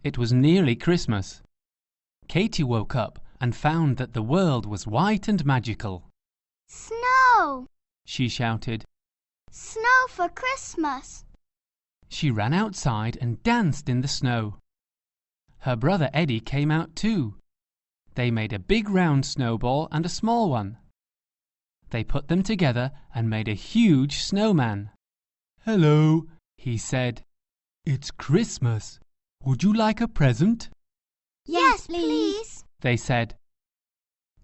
It was nearly Christmas. Katie woke up and found that the world was white and magical. Snow! She shouted. Snow for Christmas! She ran outside and danced in the snow. Her brother Eddie came out too. They made a big round snowball and a small one. They put them together and made a huge snowman. "Hello," he said. "It's Christmas. Would you like a present?" Yes, please, they said.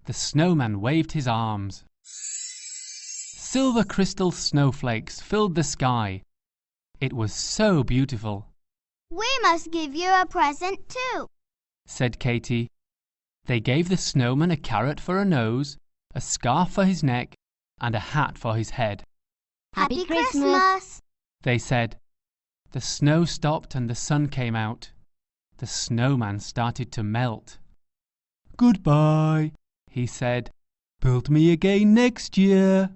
The snowman waved his arms. Silver crystal snowflakes filled the sky. It was so beautiful. We must give you a present too, said Katie. They gave the snowman a carrot for a nose, a scarf for his neck, and a hat for his head. Happy Christmas, they said. The snow stopped and the sun came out. The snowman started to melt. "Goodbye," he said. "Build me again next year."